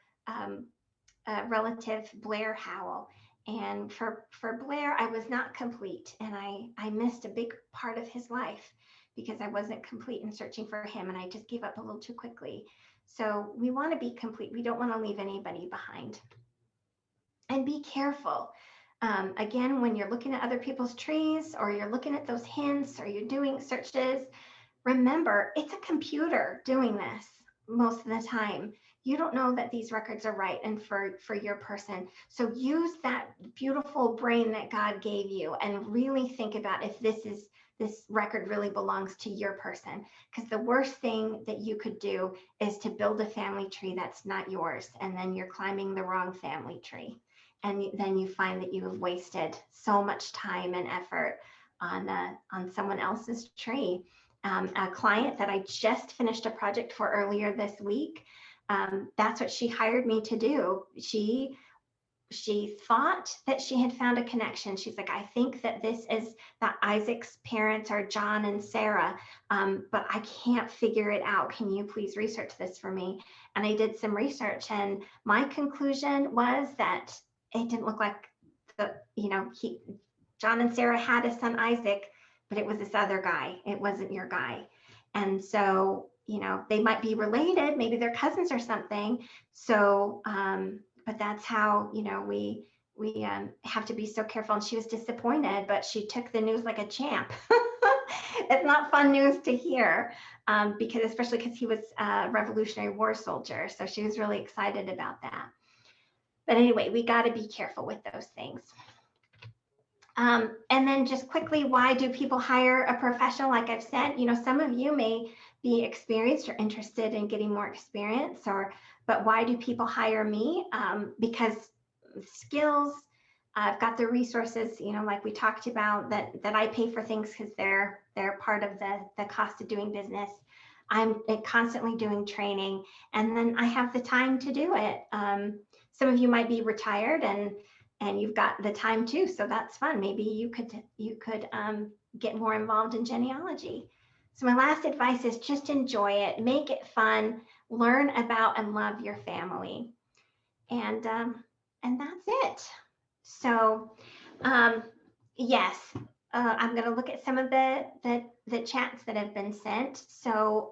relative Blair Howell. And for Blair, I was not complete, and I missed a big part of his life because I wasn't complete in searching for him, and I just gave up a little too quickly. So we want to be complete. We don't want to leave anybody behind. And be careful. Again, when you're looking at other people's trees, or you're looking at those hints, or you're doing searches, remember, it's a computer doing this most of the time. You don't know that these records are right and for your person. So use that beautiful brain that God gave you and really think about if this record really belongs to your person. Because the worst thing that you could do is to build a family tree that's not yours, and then you're climbing the wrong family tree. And then you find that you have wasted so much time and effort on someone else's tree. A client that I just finished a project for earlier this week, that's what she hired me to do. She thought that she had found a connection. She's like, I think that that Isaac's parents are John and Sarah, but I can't figure it out. Can you please research this for me? And I did some research, and my conclusion was that it didn't look like John and Sarah had a son, Isaac, but it was this other guy. It wasn't your guy. And so, they might be related, maybe they're cousins or something. So, but that's how, we have to be so careful. And she was disappointed, but she took the news like a champ. It's not fun news to hear, especially because he was a Revolutionary War soldier. So she was really excited about that. But anyway, we got to be careful with those things. And then just quickly, why do people hire a professional? Like I've said, some of you may be experienced or interested in getting more experience, but why do people hire me? Because skills, I've got the resources, like we talked about, that I pay for things because they're part of the cost of doing business. I'm constantly doing training, and then I have the time to do it. Some of you might be retired and you've got the time too, so that's fun. Maybe you could get more involved in genealogy. So my last advice is just enjoy it, make it fun, learn about and love your family, and that's it. So yes, I'm going to look at some of the chats that have been sent. So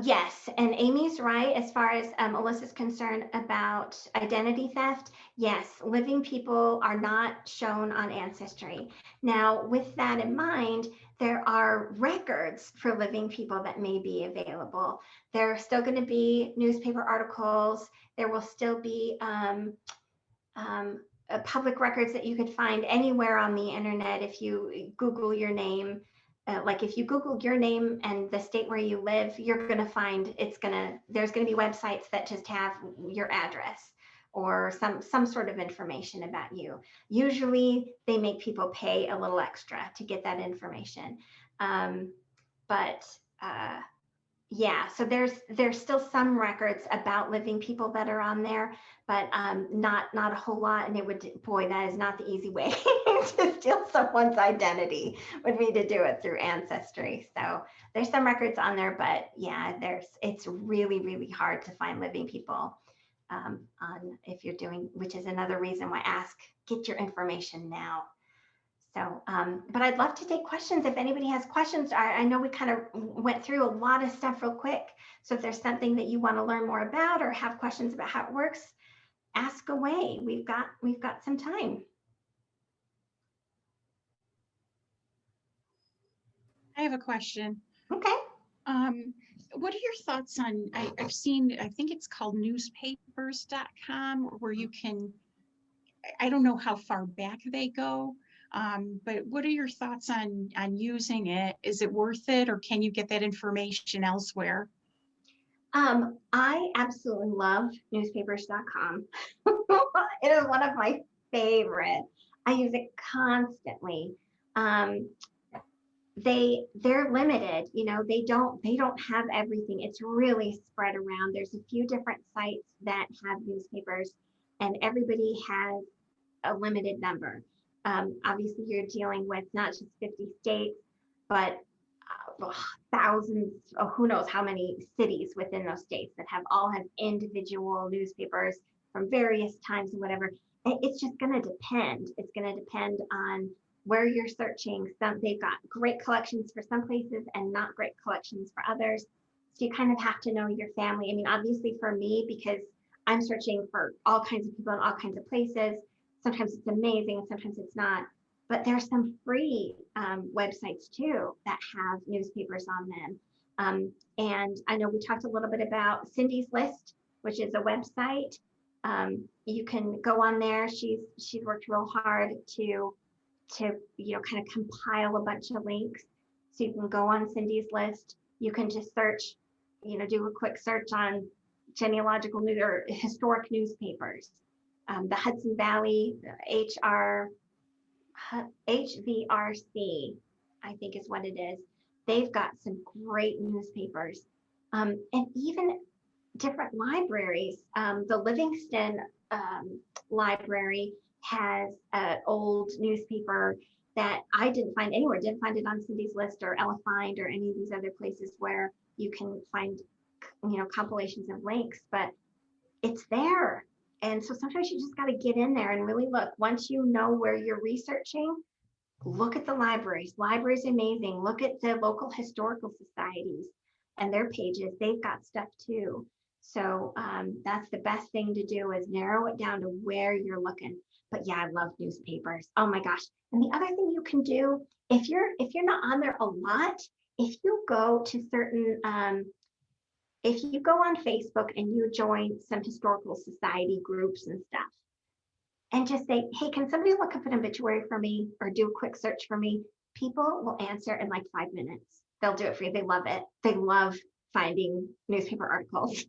yes, and Amy's right as far as Alyssa's concerned about identity theft. Yes, living people are not shown on Ancestry. Now, with that in mind, there are records for living people that may be available. There are still going to be newspaper articles. There will still be public records that you could find anywhere on the internet if you Google your name. Like if you Google your name and the state where you live, you're going to find there's going to be websites that just have your address or some sort of information about you. Usually they make people pay a little extra to get that information. Yeah, so there's still some records about living people that are on there, but not a whole lot. And that is not the easy way to steal someone's identity, would be to do it through Ancestry. So there's some records on there, but yeah, it's really, really hard to find living people if you're doing, which is another reason why get your information now. So, but I'd love to take questions if anybody has questions. I know we kind of went through a lot of stuff real quick. So if there's something that you want to learn more about or have questions about how it works, ask away. We've got some time. I have a question. Okay. What are your thoughts on, I've seen, I think it's called newspapers.com, where you can, I don't know how far back they go, but what are your thoughts on using it? Is it worth it, or can you get that information elsewhere? I absolutely love newspapers.com. It is one of my favorites. I use it constantly. They're limited, they don't have everything. It's really spread around. There's a few different sites that have newspapers, and everybody has a limited number. Obviously you're dealing with not just 50 states, but thousands, who knows how many cities within those states that all have individual newspapers from various times and whatever. It's just going to depend. It's going to depend on where you're searching. They've got great collections for some places and not great collections for others. So you kind of have to know your family. I mean, obviously for me, because I'm searching for all kinds of people in all kinds of places, sometimes it's amazing and sometimes it's not. But there's some free websites too that have newspapers on them. And I know we talked a little bit about Cindy's List, which is a website. You can go on there. She's worked real hard to kind of compile a bunch of links. So you can go on Cindy's List. You can just search, do a quick search on genealogical news or historic newspapers. The Hudson Valley, HVRC, I think is what it is. They've got some great newspapers, and even different libraries. The Livingston Library has an old newspaper that I didn't find anywhere. Didn't find it on Cindy's List or Elefind or any of these other places where you can find, compilations of links, but it's there. And so sometimes you just got to get in there and really look. Once you know where you're researching, look at the libraries. Libraries amazing. Look at the local historical societies and their pages. They've got stuff too. So that's the best thing to do, is narrow it down to where you're looking. But yeah, I love newspapers. Oh my gosh. And the other thing you can do, if you're not on there a lot, if you go to certain, if you go on Facebook and you join some historical society groups and stuff, and just say, hey, can somebody look up an obituary for me or do a quick search for me? People will answer in like 5 minutes. They'll do it for you. They love it. They love finding newspaper articles.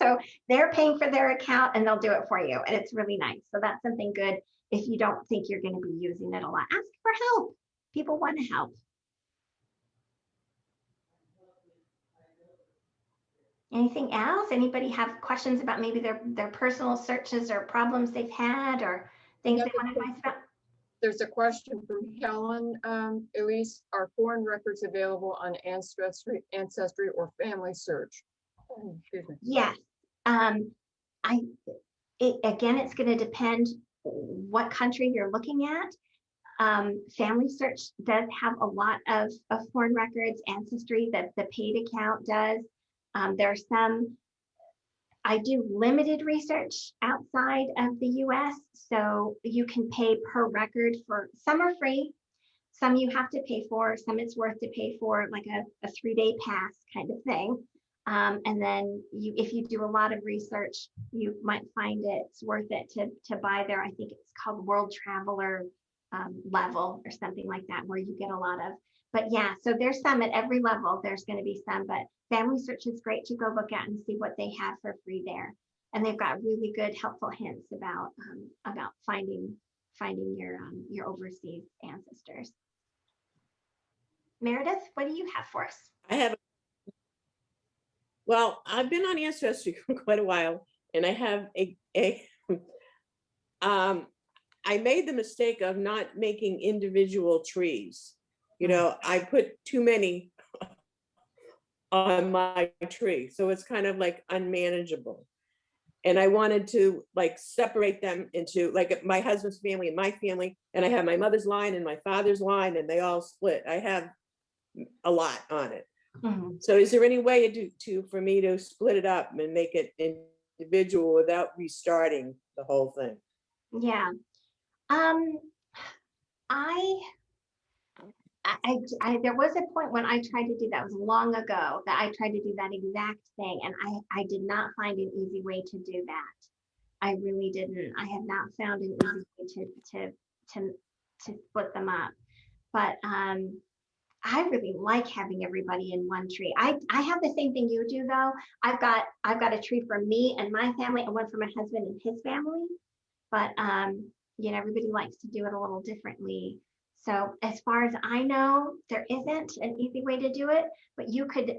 So they're paying for their account and they'll do it for you. And it's really nice. So that's something good if you don't think you're going to be using it a lot. Ask for help. People want to help. Anything else? Anybody have questions about maybe their personal searches or problems they've had or things they want advice about? There's a question from Helen. Elyse, are foreign records available on Ancestry or Family Search? Oh, excuse me. Yes. Again, it's going to depend what country you're looking at. Family Search does have a lot of foreign records. Ancestry, the paid account does. There are some, I do limited research outside of the US, so you can pay per record for, some are free, some you have to pay for, some it's worth to pay for, like a 3-day pass kind of thing. And then if you do a lot of research, you might find it's worth it to buy their, I think it's called World Traveler level or something like that, where you get a lot of, but yeah, so there's some at every level, there's going to be some, but Family Search is great to go look at and see what they have for free there. And they've got really good, helpful hints about finding your overseas ancestors. Meredith, what do you have for us? Well, I've been on Ancestry for quite a while, and I have I made the mistake of not making individual trees. I put too many on my tree, so it's kind of like unmanageable. And I wanted to like separate them into like my husband's family and my family, and I have my mother's line and my father's line, and they all split. I have a lot on it. Mm-hmm. So is there any way for me to split it up and make it individual without restarting the whole thing? Yeah. There was a point when I tried to do that, it was long ago, that I tried to do that exact thing, and I did not find an easy way to do that. I really didn't. I have not found an easy way to split them up. But I really like having everybody in one tree. I have the same thing you do though. I've got a tree for me and my family and one for my husband and his family. But everybody likes to do it a little differently. So as far as I know, there isn't an easy way to do it, but you could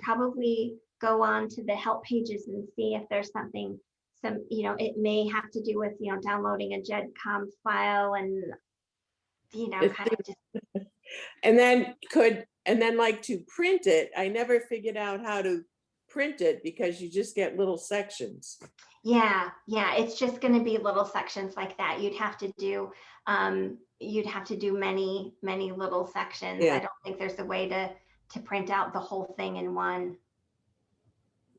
probably go on to the help pages and see if there's something, it may have to do with, downloading a GEDCOM file and, kind of just. And then like to print it, I never figured out how to print it because you just get little sections. Yeah, it's just going to be little sections like that. You'd have to do many little sections. Yeah. I don't think there's a way to print out the whole thing in one.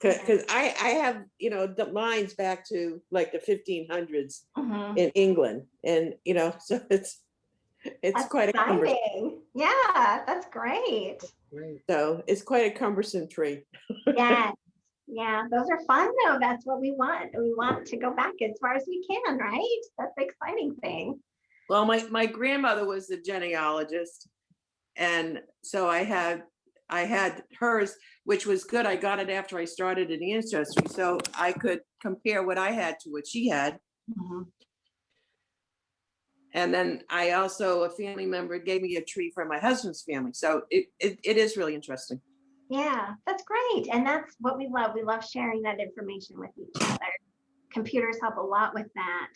Because I have, the lines back to like the 1500s Mhm. in England, and so it's That's quite a cumbersome. exciting. Yeah, that's great. Great. So it's quite a cumbersome tree. Yes. Yeah, those are fun though. That's what we want. We want to go back as far as we can, right? That's the exciting thing. Well, my grandmother was a genealogist, and so I had hers, which was good. I got it after I started in Ancestry, so I could compare what I had to what she had. Mhm. And then I also, a family member gave me a tree from my husband's family. So it is really interesting. Yeah, that's great. And that's what we love. We love sharing that information with each other. Computers help a lot with that.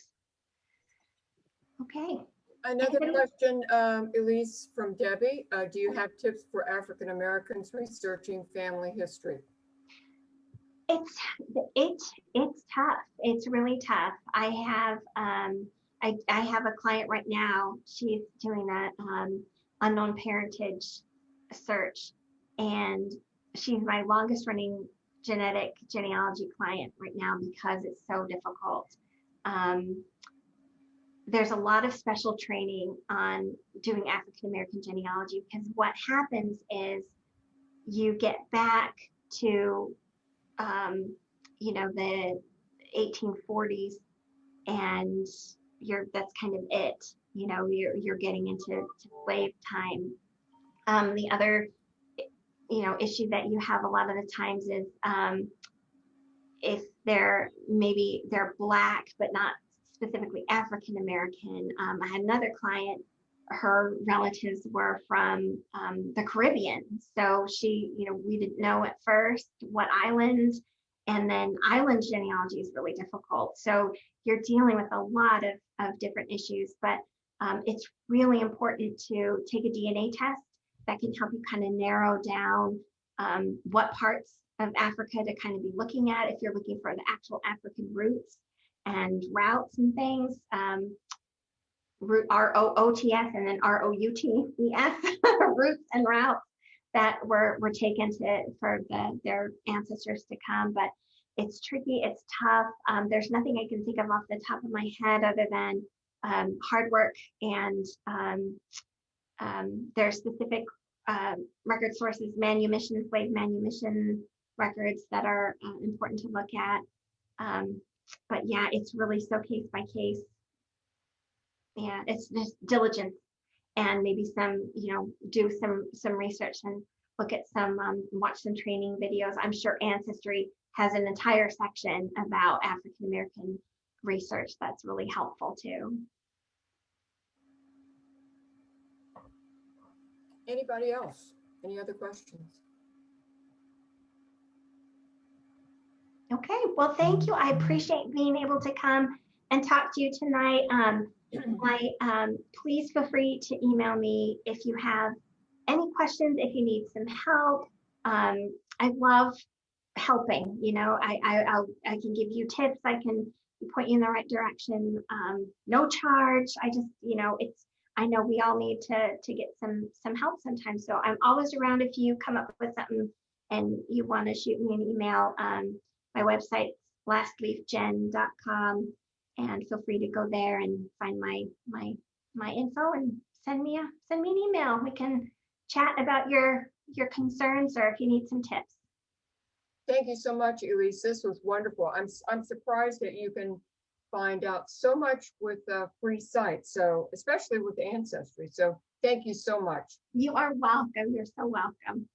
Okay. Another Anybody? question, Elyse, from Debbie. Do you have tips for African Americans researching family history? It's tough. It's really tough. I have I have a client right now. She's doing a unknown parentage search, and she's my longest running genealogy client right now because it's so difficult. There's a lot of special training on doing African American genealogy, because what happens is you get back to the 1840s, and that's kind of it. You're getting into slave time. The other issue that you have a lot of the times is if they're Black but not specifically African American. I had another client, her relatives were from the Caribbean, so we didn't know at first what islands, and then island genealogy is really difficult. So you're dealing with a lot of different issues, but it's really important to take a DNA test that can help you kind of narrow down what parts of Africa to kind of be looking at if you're looking for the actual African roots and routes and things. ROOTS and then ROUTES, roots and routes that were taken for their ancestors to come. But it's tricky, it's tough. There's nothing I can think of off the top of my head other than hard work, and there's specific record sources, manumission, slave manumission records that are important to look at. But yeah, it's really so case by case. Yeah, it's just diligence, and maybe do some research and look at watch some training videos. I'm sure Ancestry has an entire section about African American research that's really helpful too. Anybody else? Any other questions? Okay, well, thank you. I appreciate being able to come and talk to you tonight. Please feel free to email me if you have any questions, if you need some help. I love helping. I can give you tips. I can point you in the right direction. No charge. I know we all need to get some help sometimes. So I'm always around if you come up with something and you want to shoot me an email. My website's lastleafgen.com, and feel free to go there and find my info and send me an email. We can chat about your concerns, or if you need some tips. Thank you so much, Elyse. This was wonderful. I'm surprised that you can find out so much with a free site, so especially with Ancestry. So thank you so much. You are welcome. You're so welcome.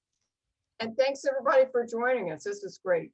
And thanks everybody for joining us. This is great.